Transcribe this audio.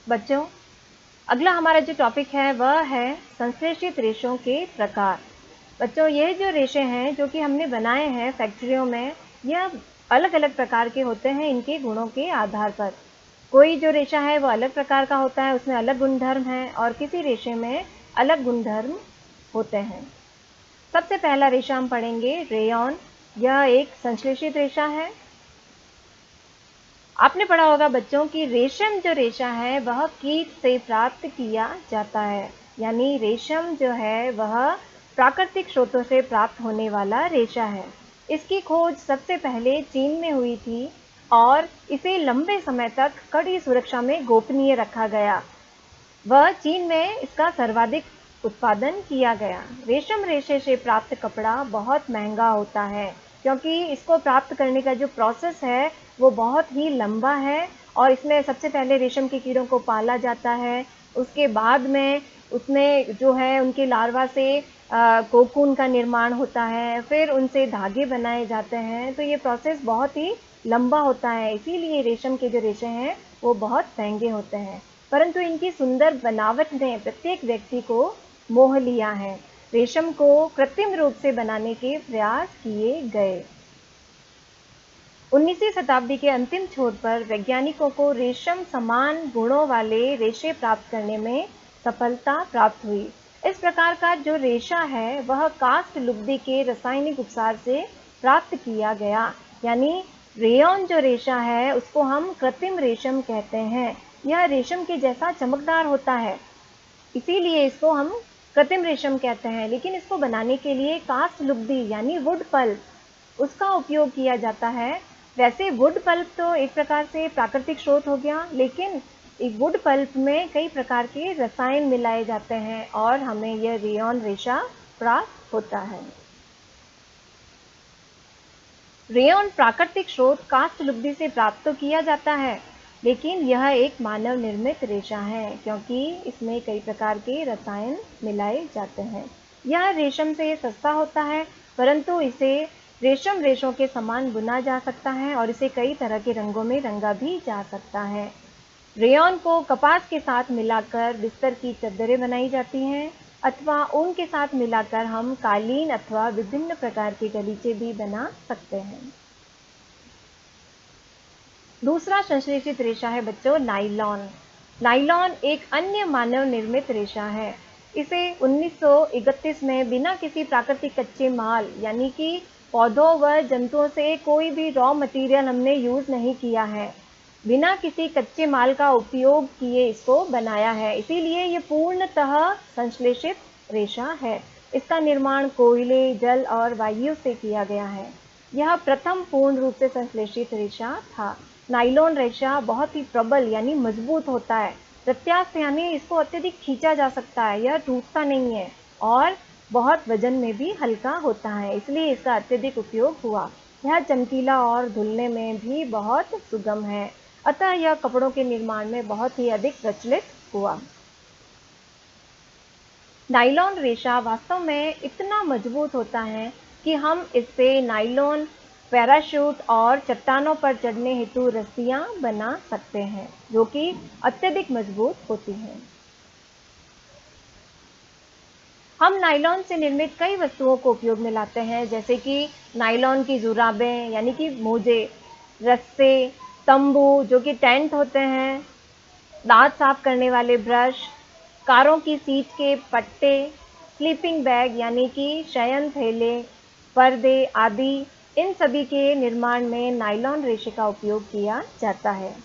बच्चों, अगला हमारा जो टॉपिक है वह है संश्लेषित रेशों के प्रकार। बच्चों, ये जो रेशे हैं जो कि हमने बनाए हैं फैक्ट्रियों में, यह अलग-अलग प्रकार के होते हैं इनके गुणों के आधार पर। कोई जो रेशा है वो अलग प्रकार का होता है, उसमें अलग गुणधर्म हैं और किसी रेशे में अलग गुणधर्म होते हैं। सबसे पहला रेशा हम पढ़ेंगे रेयॉन। यह एक संश्लेषित रेशा है। आपने पढ़ा होगा बच्चों कि रेशम जो रेशा है वह कीट से प्राप्त किया जाता है, यानी रेशम जो है वह प्राकृतिक स्रोतों से प्राप्त होने वाला रेशा है। इसकी खोज सबसे पहले चीन में हुई थी और इसे लंबे समय तक कड़ी सुरक्षा में गोपनीय रखा गया। वह चीन में इसका सर्वाधिक उत्पादन किया गया। रेशम रेशे से प्राप्त कपड़ा बहुत महंगा होता है क्योंकि इसको प्राप्त करने का जो प्रोसेस है वो बहुत ही लंबा है और इसमें सबसे पहले रेशम के कीड़ों को पाला जाता है। उसके बाद में उसमें जो है उनके लार्वा से कोकून का निर्माण होता है, फिर उनसे धागे बनाए जाते हैं। तो ये प्रोसेस बहुत ही लंबा होता है, इसीलिए रेशम के जो रेशे हैं वो बहुत महंगे होते हैं। परंतु इनकी सुंदर बनावट ने प्रत्येक व्यक्ति को मोह लिया है। रेशम को कृत्रिम रूप से बनाने के प्रयास किए गए। 19वीं शताब्दी के अंतिम छोर पर वैज्ञानिकों को रेशम समान गुणों वाले रेशे प्राप्त करने में सफलता प्राप्त हुई। इस प्रकार का जो रेशा है वह कास्ट लुगदी के रासायनिक उपचार से प्राप्त किया गया, यानी रेयॉन जो रेशा है उसको हम कृत्रिम रेशम कहते हैं। यह रेशम के जैसा चमकदार होता है, इसीलिए इसको हम कृत्रिम रेशम कहते हैं। लेकिन इसको बनाने के लिए कास्ट लुगदी यानी वुड पल्प उसका उपयोग किया जाता है। वैसे वुड पल्प तो एक प्रकार से प्राकृतिक स्रोत हो गया, लेकिन एक वुड पल्प में कई प्रकार के रसायन मिलाए जाते हैं और हमें यह रेयॉन रेशा प्राप्त होता है। रेयॉन प्राकृतिक स्रोत कास्ट लुगदी से प्राप्त तो किया जाता है, लेकिन यह एक मानव निर्मित रेशा है क्योंकि इसमें कई प्रकार के रसायन मिलाए जाते हैं। यह रेशम से सस्ता होता है, परंतु इसे रेशम रेशों के समान बुना जा सकता है और इसे कई तरह के रंगों में रंगा भी जा सकता है। रेयॉन को कपास के साथ मिलाकर बिस्तर की चादरें बनाई जाती हैं अथवा ऊन के साथ मिलाकर हम कालीन अथवा विभिन्न प्रकार के गलीचे भी बना सकते हैं। दूसरा संश्लेषित रेशा है बच्चों नाइलॉन। नाइलॉन एक अन्य मानव निर्मित रेशा है। इसे 1931 में बिना किसी प्राकृतिक कच्चे माल यानी कि पौधों व जंतुओं से कोई भी रॉ मटेरियल हमने यूज नहीं किया है, बिना किसी कच्चे माल का उपयोग किए इसको बनाया है, इसीलिए ये पूर्णतः संश्लेषित रेशा है। इसका निर्माण कोयले, जल और वायु से किया गया है। यह प्रथम पूर्ण रूप से संश्लेषित रेशा था। नाइलॉन रेशा बहुत ही प्रबल यानी मजबूत होता है। प्रत्यास्थ यानी इसको अत्यधिक खींचा जा सकता है, यह टूटता नहीं है और बहुत वजन में भी हल्का होता है, इसलिए इसका अत्यधिक उपयोग हुआ। यह चमकीला और धुलने में भी बहुत सुगम है, अतः यह कपड़ों के निर्माण में बहुत ही अधिक प्रचलित हुआ। नाइलॉन रेशा वास्तव में इतना मजबूत होता है कि हम इससे नाइलॉन पैराशूट और चट्टानों पर चढ़ने हेतु रस्सियां बना सकते हैं, जो कि अत्यधिक मजबूत होती हैं। हम नायलॉन से निर्मित कई वस्तुओं को उपयोग में लाते हैं, जैसे कि नायलॉन की जुराबें यानी कि मोजे, रस्से, तंबू जो कि टेंट होते हैं, दांत साफ करने वाले ब्रश, कारों की सीट के पट्टे, स्लीपिंग बैग यानी कि शयन थैले, पर्दे आदि, इन सभी के निर्माण में नायलॉन रेशे का उपयोग किया जाता है।